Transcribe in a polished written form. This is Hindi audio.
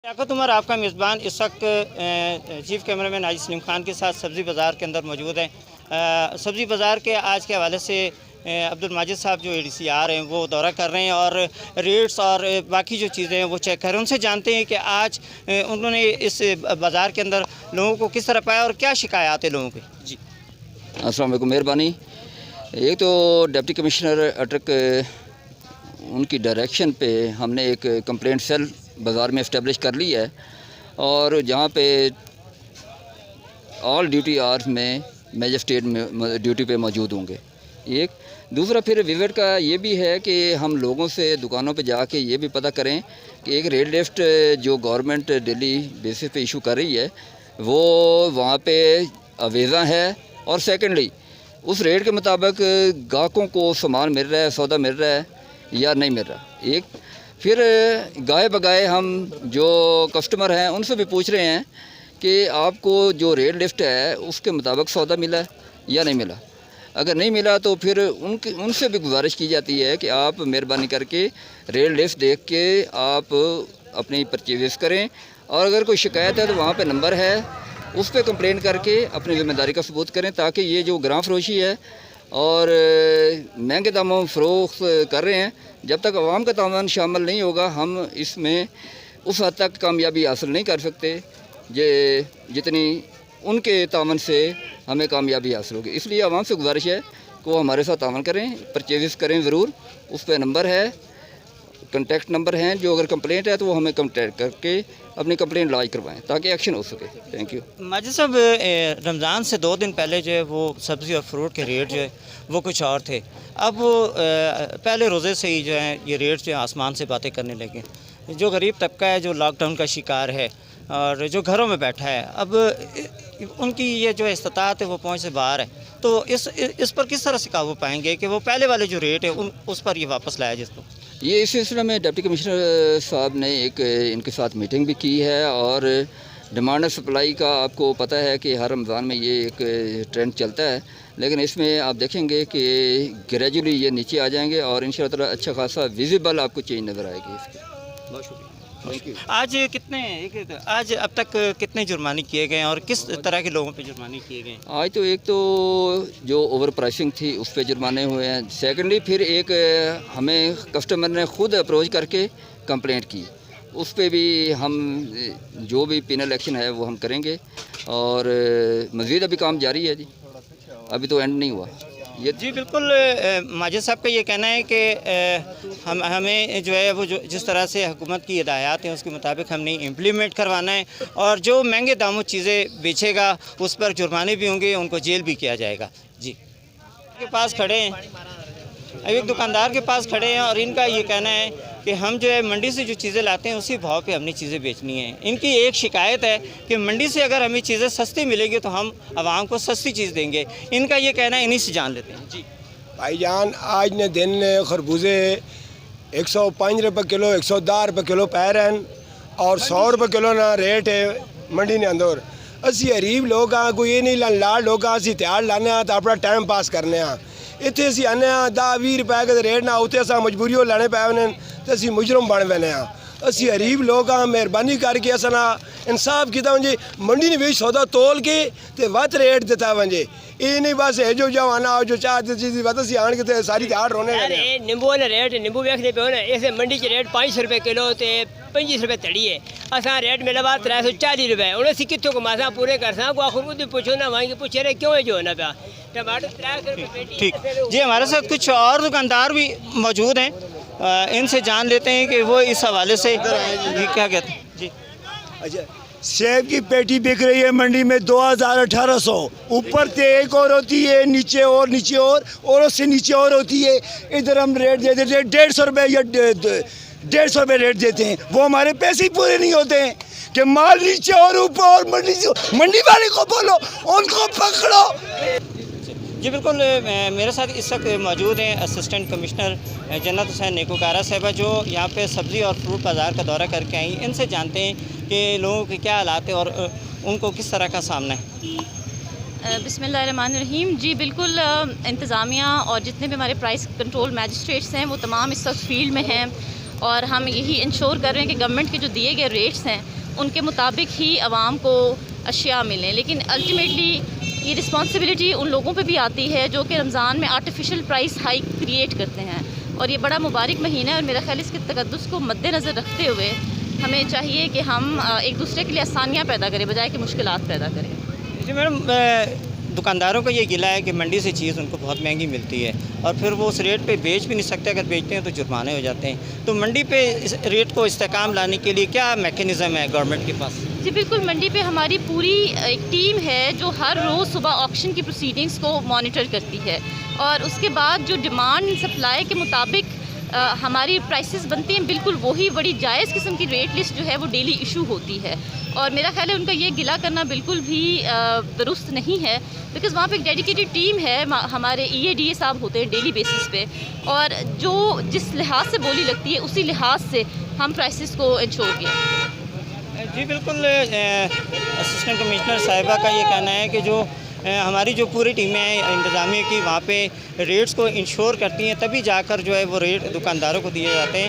लियाकत उमर आपका मेज़बान इस वक्त चीफ़ कैमरामैन नाजिर सलीम खान के साथ सब्ज़ी बाज़ार के अंदर मौजूद हैं। सब्ज़ी बाज़ार के आज के हवाले से अब्दुल माजिद साहब जो ADCR हैं वो दौरा कर रहे हैं और रेट्स और बाकी जो चीज़ें हैं वो चेक कर रहे हैं। उनसे जानते हैं कि आज उन्होंने इस बाज़ार के अंदर लोगों को किस तरह पाया और क्या शिकायत है लोगों की। जी अस्सलाम वालेकुम, मेहरबानी। एक तो डिप्टी कमिश्नर अटक उनकी डायरेक्शन पे हमने एक कंप्लेंट सेल बाज़ार में इस्टेब्लिश कर ली है और जहाँ पे ऑल ड्यूटी आवर्स में मैजिस्ट्रेट में ड्यूटी पे मौजूद होंगे। एक दूसरा फिर विजिट का ये भी है कि हम लोगों से दुकानों पे जाके ये भी पता करें कि एक रेट लिस्ट जो गवर्नमेंट डेली बेसिस पे इशू कर रही है वो वहाँ पे अवेज़ा है और सेकेंडली उस रेट के मुताबिक ग्राहकों को सामान मिल रहा है, सौदा मिल रहा है या नहीं मिल रहा। एक फिर गाए बगाए हम जो कस्टमर हैं उनसे भी पूछ रहे हैं कि आपको जो रेट लिस्ट है उसके मुताबिक सौदा मिला या नहीं मिला। अगर नहीं मिला तो फिर उनसे भी गुजारिश की जाती है कि आप मेहरबानी करके रेट लिस्ट देख के आप अपनी परचेज करें और अगर कोई शिकायत है तो वहाँ पे नंबर है, उस पर कंप्लेंट करके अपनी ज़िम्मेदारी का सबूत करें ताकि ये जो ग्राम फरोशी है और महंगे दामों फ़रोख्त कर रहे हैं, जब तक आवाम का तावन शामिल नहीं होगा हम इसमें उस हद तक कामयाबी हासिल नहीं कर सकते जितनी उनके तावन से हमें कामयाबी हासिल होगी। इसलिए आवाम से गुजारिश है कि वो हमारे साथ तावन करें, परचेज़ करें ज़रूर। उस पर नंबर है, कंटेक्ट नंबर हैं, जो अगर कंप्लेंट है तो वो हमें कंटेक्ट करके अपनी कंप्लेंट लॉन्च करवाएं ताकि एक्शन हो सके। Thank you. माजिद साहब, रमज़ान से 2 दिन पहले जो है वो सब्ज़ी और फ्रूट के रेट जो है वो कुछ और थे। अब पहले रोज़े से ही जो है ये रेट जो है आसमान से बातें करने लगे। जो गरीब तबका है, जो लॉकडाउन का शिकार है और जो घरों में बैठा है, अब उनकी ये जो इस्तात है वो पहुँच से बाहर है, तो इस पर किस तरह से काबू पाएंगे कि वो पहले वाले जो रेट है उस पर ये वापस लाया जिसको। ये इस सिलसिले में डिप्टी कमिश्नर साहब ने एक इनके साथ मीटिंग भी की है और डिमांड और सप्लाई का आपको पता है कि हर रमज़ान में ये एक ट्रेंड चलता है, लेकिन इसमें आप देखेंगे कि ग्रेजुअली ये नीचे आ जाएंगे और इंशाअल्लाह ताला अच्छा खासा विजिबल आपको चेंज नज़र आएगी इसकी। बहुत शुक्रिया। Thank you. आज अब तक कितने जुर्माने किए गए हैं और किस तरह के लोगों पे जुर्माने किए गए हैं? आज तो एक तो जो ओवर प्राइसिंग थी उस पर जुर्माने हुए हैं। सेकेंडली फिर एक हमें कस्टमर ने खुद अप्रोच करके कंप्लेंट की, उस पर भी हम जो भी पेनल एक्शन है वो हम करेंगे और मज़ीद अभी काम जारी है जी, अभी तो एंड नहीं हुआ ये। जी बिल्कुल, माजिद साहब का ये कहना है कि हमें जो है वो जिस तरह से हुकूमत की हिदायत हैं उसके मुताबिक हमने इम्प्लीमेंट करवाना है और जो महंगे दामों चीज़ें बेचेगा उस पर जुर्माने भी होंगे, उनको जेल भी किया जाएगा। जी के पास खड़े हैं, अब एक दुकानदार के पास खड़े हैं और इनका ये कहना है कि हम जो है मंडी से जो चीज़ें लाते हैं उसी भाव पे हमने चीज़ें बेचनी है। इनकी एक शिकायत है कि मंडी से अगर हमें चीज़ें सस्ती मिलेगी तो हम आवाम को सस्ती चीज़ देंगे। इनका ये कहना है, इन्हीं से जान लेते हैं। जी भाईजान, आज ने दिन खरबूजे 105 रुपये किलो, 110 रुपये किलो पै रहे हैं और 100 रुपये किलो ना रेट है मंडी ने अंदर। असी गरीब लोग हाँ, कोई ये नहीं लाल लोग हाँ, असी त्यार लाने तो अपना टाइम पास करने इतने असी आने 10-20 रुपए के रेट ना उत्ते अस मजबूरी लैने पै तो असी मुजरम बन पैने असी गरीब लोग हाँ। मेहरबानी करके अस ना इंसाफ किया वजे, मंडी ने सौदा तोल के ते वध रेट दिता वजे। ये नहीं बस है जो आना जो चाह चीज़ बस असी आन के सारी त्यार रोने निंबू ने रेट निंबू वेखते पे ना, इस मंडी च रेट 500 रुपये किलो तो 25 रुपये तड़ी है। असा रेट मिला बात 340 रुपये। हूँ असी कितों कमासा पूरे कर सा खुद पूछो ना वहीं पूछे रहे क्यों है जो होना पाया टमाटर 300 रुपये। ठीक जी, हमारे साथ कुछ और दुकानदार भी मौजूद हैं, इनसे जान लेते हैं कि वो इस हवाले से क्या कहते हैं। जी अच्छा, सेब की पेटी बिक रही है मंडी में 2800, ऊपर से एक और होती है, नीचे और उससे नीचे और होती है। इधर हम रेट दे देते हैं 150 रुपये या 150 रुपये रेट देते हैं, वो हमारे पैसे ही पूरे नहीं होते हैं कि माल नीचे और ऊपर और मंडी वाले को बोलो उनको पकड़ो। जी बिल्कुल, मेरे साथ इस वक्त मौजूद हैं असिस्टेंट कमिश्नर जन्नत हुसैन नेकोकारा साहिबा जो यहाँ पे सब्ज़ी और फ्रूट बाज़ार का दौरा करके आई। इनसे जानते हैं कि लोगों के क्या हालात है और उनको किस तरह का सामना है। बिस्मिल्लाहिर्रहमानिर्रहीम। जी बिल्कुल, इंतज़ामिया और जितने भी हमारे प्राइस कंट्रोल मैजिस्ट्रेट्स हैं वो तमाम इस वक्त फील्ड में हैं और हम यही इंश्योर कर रहे हैं कि गवर्नमेंट के जो दिए गए रेट्स हैं उनके मुताबिक ही आवाम को अशिया मिलें। लेकिन अल्टीमेटली ये रिस्पॉन्सिबिलिटी उन लोगों पे भी आती है जो कि रमज़ान में आर्टिफिशियल प्राइस हाइक क्रिएट करते हैं, और ये बड़ा मुबारक महीना है और मेरा ख्याल इसके तकद्दुस को मद्देनज़र रखते हुए हमें चाहिए कि हम एक दूसरे के लिए आसानियाँ पैदा करें बजाय कि मुश्किलात पैदा करें। जी मैडम, दुकानदारों का ये गिला है कि मंडी से चीज़ उनको बहुत महंगी मिलती है और फिर वो उस रेट पे बेच भी नहीं सकते, अगर बेचते हैं तो जुर्माने हो जाते हैं। तो मंडी पे इस रेट को इस्तेकाम लाने के लिए क्या मैकेनिज़्म है गवर्नमेंट के पास? जी बिल्कुल, मंडी पे हमारी पूरी एक टीम है जो हर रोज़ सुबह ऑक्शन की प्रोसीडिंग्स को मॉनिटर करती है और उसके बाद जो डिमांड सप्लाई के मुताबिक हमारी प्राइसेस बनती हैं, बिल्कुल वही बड़ी जायज़ किस्म की रेट लिस्ट जो है वो डेली इशू होती है। और मेरा ख्याल है उनका ये गिला करना बिल्कुल भी दुरुस्त नहीं है, बिकॉज़ वहाँ पे एक डेडिकेटेड टीम है, हमारे EADA साहब होते हैं डेली बेसिस पे, और जो जिस लिहाज से बोली लगती है उसी लिहाज से हम प्राइसेस को इंश्योर किया। जी बिल्कुल, असिस्टेंट कमिश्नर साहिबा का ये कहना है कि जो हमारी जो पूरी टीमें हैं इंतज़ामिया की, वहाँ पे रेट्स को इंश्योर करती हैं, तभी जाकर जो है वो रेट दुकानदारों को दिए जाते हैं।